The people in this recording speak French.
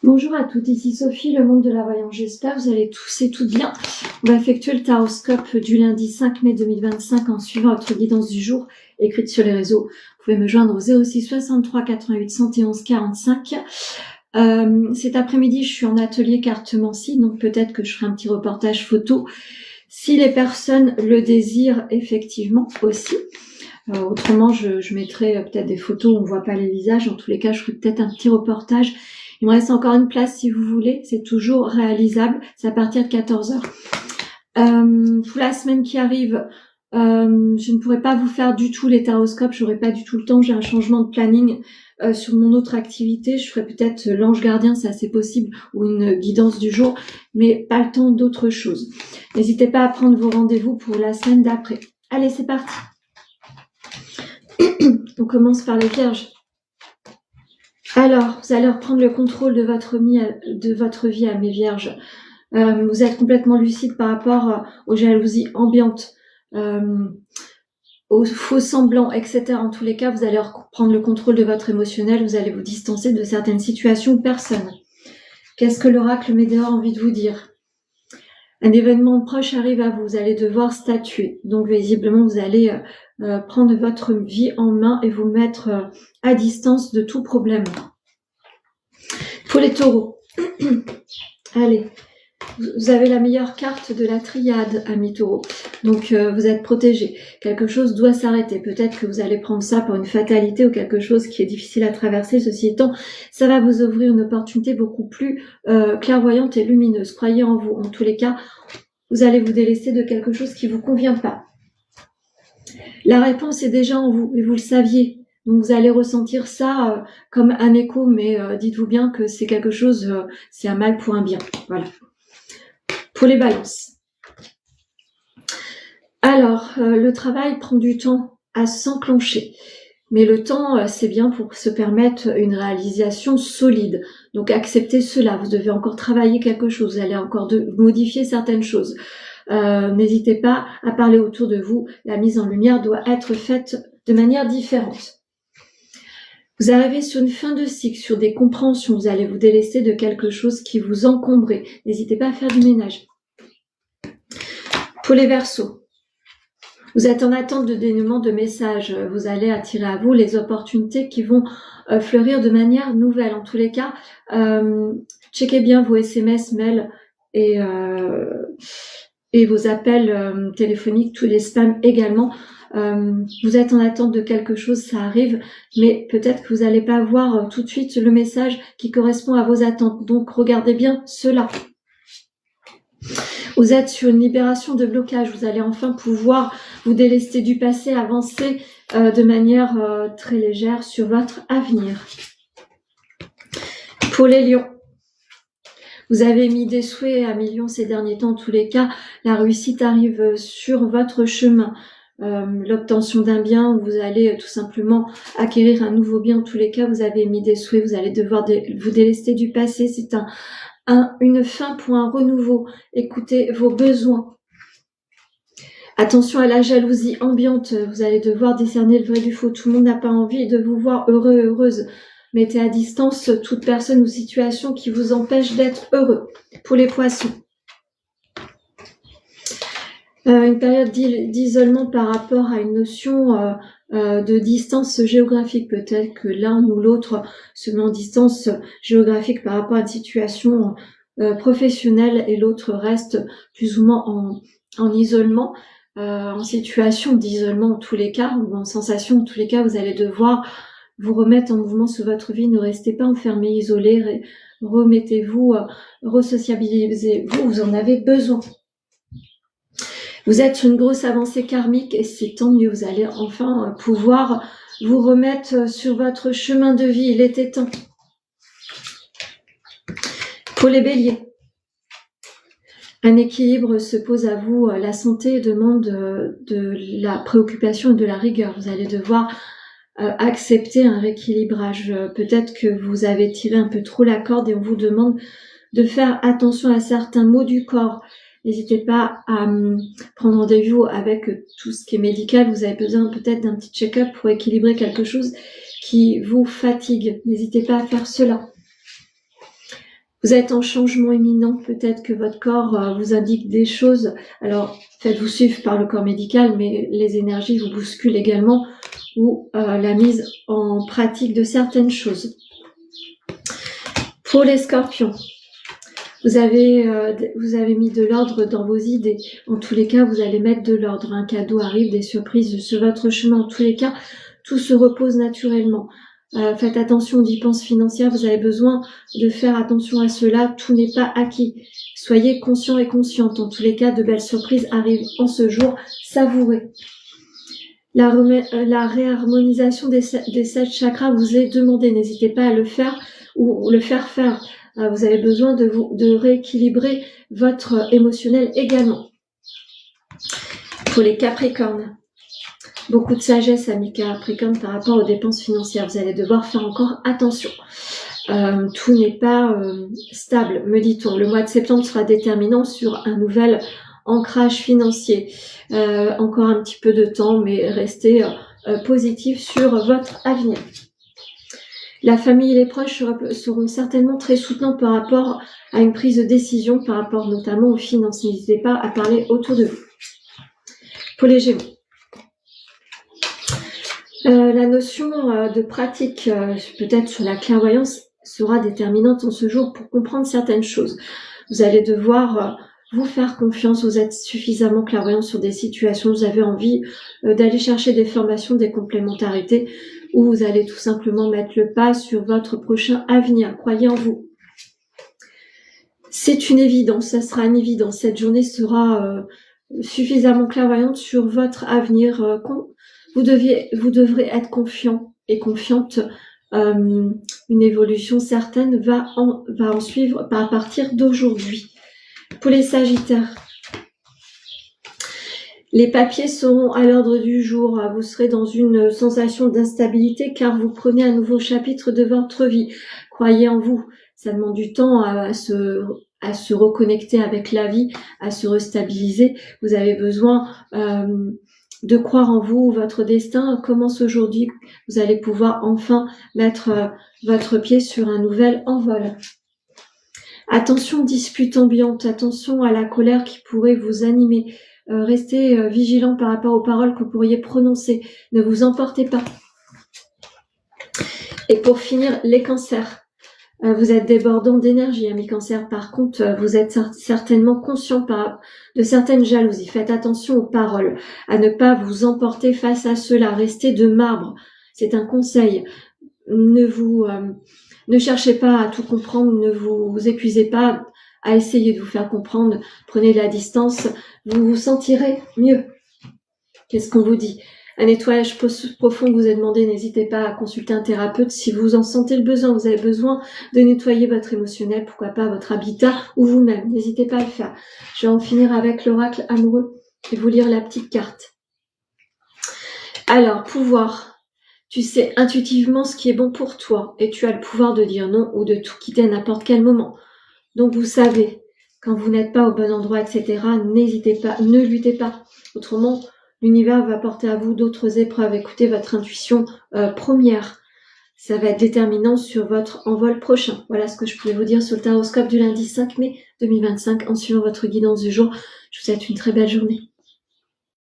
Bonjour à toutes, ici Sophie, le monde de la voyance. J'espère que vous allez tous et toutes bien. On va effectuer le taroscope du lundi 5 mai 2025 en suivant votre guidance du jour écrite sur les réseaux. Vous pouvez me joindre au 06 63 88 111 45. Cet après-midi, je suis en atelier cartomancie, donc peut-être que je ferai un petit reportage photo si les personnes le désirent effectivement aussi. Autrement, je mettrai peut-être des photos où on ne voit pas les visages. En tous les cas, je ferai peut-être un petit reportage. Il me reste encore une place si vous voulez. C'est toujours réalisable. C'est à partir de 14h. Pour la semaine qui arrive, je ne pourrai pas vous faire du tout les taroscopes. J'aurai pas du tout le temps. J'ai un changement de planning sur mon autre activité. Je ferai peut-être l'ange gardien, c'est assez possible, ou une guidance du jour, mais pas le temps d'autre chose. N'hésitez pas à prendre vos rendez-vous pour la semaine d'après. Allez, c'est parti. On commence par les vierges. Alors, vous allez reprendre le contrôle de votre vie à mes vierges. Vous êtes complètement lucide par rapport aux jalousies ambiantes, aux faux semblants, etc. En tous les cas, vous allez reprendre le contrôle de votre émotionnel. Vous allez vous distancer de certaines situations ou personnes. Qu'est-ce que l'oracle Médéor a envie de vous dire ? Un événement proche arrive à vous. Vous allez devoir statuer. Donc, visiblement, vous allez prendre votre vie en main et vous mettre à distance de tout problème. Pour les taureaux, allez, vous avez la meilleure carte de la triade, amis taureaux. Donc, vous êtes protégés. Quelque chose doit s'arrêter. Peut-être que vous allez prendre ça pour une fatalité ou quelque chose qui est difficile à traverser. Ceci étant, ça va vous ouvrir une opportunité beaucoup plus clairvoyante et lumineuse. Croyez en vous. En tous les cas, vous allez vous délester de quelque chose qui ne vous convient pas. La réponse est déjà en vous et vous le saviez. Donc vous allez ressentir ça comme un écho, mais dites-vous bien que c'est quelque chose, c'est un mal pour un bien. Voilà. Pour les balances. Alors, le travail prend du temps à s'enclencher. Mais le temps, c'est bien pour se permettre une réalisation solide. Donc acceptez cela. Vous devez encore travailler quelque chose. Vous allez encore modifier certaines choses. N'hésitez pas à parler autour de vous. La mise en lumière doit être faite de manière différente. Vous arrivez sur une fin de cycle, sur des compréhensions. Vous allez vous délester de quelque chose qui vous encombrait. N'hésitez pas à faire du ménage. Pour les Verseaux, vous êtes en attente de dénouement de messages. Vous allez attirer à vous les opportunités qui vont fleurir de manière nouvelle. En tous les cas, checkez bien vos SMS, mails et vos appels téléphoniques, tous les spams également. Vous êtes en attente de quelque chose, ça arrive, mais peut-être que vous n'allez pas voir tout de suite le message qui correspond à vos attentes. Donc, regardez bien cela. Vous êtes sur une libération de blocage. Vous allez enfin pouvoir vous délester du passé, avancer de manière très légère sur votre avenir. Pour les lions, vous avez mis des souhaits à millions ces derniers temps. En tous les cas, la réussite arrive sur votre chemin. L'obtention d'un bien, vous allez tout simplement acquérir un nouveau bien. En tous les cas, vous avez mis des souhaits. Vous allez devoir vous délester du passé. C'est une fin pour un renouveau. Écoutez vos besoins. Attention à la jalousie ambiante. Vous allez devoir discerner le vrai du faux. Tout le monde n'a pas envie de vous voir heureux, heureuse. Mettez à distance toute personne ou situation qui vous empêche d'être heureux. Pour les poissons, une période d'isolement par rapport à une notion de distance géographique. Peut-être que l'un ou l'autre se met en distance géographique par rapport à une situation professionnelle et l'autre reste plus ou moins en isolement, en situation d'isolement en tous les cas, ou en sensation en tous les cas. Vous allez devoir vous remettre en mouvement sur votre vie. Ne restez pas enfermé, isolé. Remettez-vous, resociabilisez-vous, vous en avez besoin. Vous êtes sur une grosse avancée karmique et c'est tant mieux. Vous allez enfin pouvoir vous remettre sur votre chemin de vie. Il était temps. Pour les béliers, un équilibre se pose à vous. La santé demande de la préoccupation et de la rigueur. Vous allez devoir accepter un rééquilibrage. Peut-être que vous avez tiré un peu trop la corde et on vous demande de faire attention à certains maux du corps. N'hésitez pas à prendre rendez-vous avec tout ce qui est médical. Vous avez besoin peut-être d'un petit check-up pour équilibrer quelque chose qui vous fatigue. N'hésitez pas à faire cela. Vous êtes en changement imminent, peut-être que votre corps vous indique des choses. Alors, faites-vous suivre par le corps médical, mais les énergies vous bousculent également, ou la mise en pratique de certaines choses. Pour les scorpions, vous avez mis de l'ordre dans vos idées. En tous les cas, vous allez mettre de l'ordre. Un cadeau arrive, des surprises sur votre chemin. En tous les cas, tout se repose naturellement. Faites attention aux dépenses financières. Vous avez besoin de faire attention à cela. Tout n'est pas acquis. Soyez conscients et conscientes. En tous les cas, de belles surprises arrivent en ce jour. Savourez. La réharmonisation des 7 chakras vous est demandée. N'hésitez pas à le faire ou le faire faire. Vous avez besoin de rééquilibrer votre émotionnel également. Pour les Capricornes, beaucoup de sagesse, amis Capricornes, par rapport aux dépenses financières. Vous allez devoir faire encore attention. Tout n'est pas stable, me dit-on. Le mois de septembre sera déterminant sur un nouvel ancrage financier. Encore un petit peu de temps, mais restez positif sur votre avenir. La famille et les proches seront certainement très soutenants par rapport à une prise de décision, par rapport notamment aux finances. N'hésitez pas à parler autour de vous. Pour les Gémeaux, la notion de pratique, peut-être sur la clairvoyance, sera déterminante en ce jour pour comprendre certaines choses. Vous allez devoir vous faire confiance, vous êtes suffisamment clairvoyant sur des situations, vous avez envie d'aller chercher des formations, des complémentarités, où vous allez tout simplement mettre le pas sur votre prochain avenir. Croyez en vous. C'est une évidence, ça sera une évidence. Cette journée sera suffisamment clairvoyante sur votre avenir. Vous devrez être confiant et confiante. Une évolution certaine va en suivre à partir d'aujourd'hui. Pour les Sagittaires, les papiers seront à l'ordre du jour. Vous serez dans une sensation d'instabilité car vous prenez un nouveau chapitre de votre vie. Croyez en vous. Ça demande du temps à se reconnecter avec la vie, à se restabiliser. Vous avez besoin de croire en vous. Votre destin commence aujourd'hui. Vous allez pouvoir enfin mettre votre pied sur un nouvel envol. Attention aux disputes ambiantes, attention à la colère qui pourrait vous animer. Restez vigilant par rapport aux paroles que vous pourriez prononcer. Ne vous emportez pas. Et pour finir, les cancers. Vous êtes débordant d'énergie, amis cancers. Par contre, vous êtes certainement conscient de certaines jalousies. Faites attention aux paroles, à ne pas vous emporter face à cela. Restez de marbre. C'est un conseil. Ne cherchez pas à tout comprendre, ne vous épuisez pas à essayer de vous faire comprendre. Prenez de la distance, vous vous sentirez mieux. Qu'est-ce qu'on vous dit? Un nettoyage profond vous est demandé, n'hésitez pas à consulter un thérapeute si vous en sentez le besoin. Vous avez besoin de nettoyer votre émotionnel, pourquoi pas votre habitat ou vous-même. N'hésitez pas à le faire. Je vais en finir avec l'oracle amoureux et vous lire la petite carte. Alors, pouvoir. Tu sais intuitivement ce qui est bon pour toi et tu as le pouvoir de dire non ou de tout quitter à n'importe quel moment. Donc vous savez, quand vous n'êtes pas au bon endroit, etc., n'hésitez pas, ne luttez pas. Autrement, l'univers va porter à vous d'autres épreuves. Écoutez votre intuition première. Ça va être déterminant sur votre envol prochain. Voilà ce que je pouvais vous dire sur le taroscope du lundi 5 mai 2025 en suivant votre guidance du jour. Je vous souhaite une très belle journée.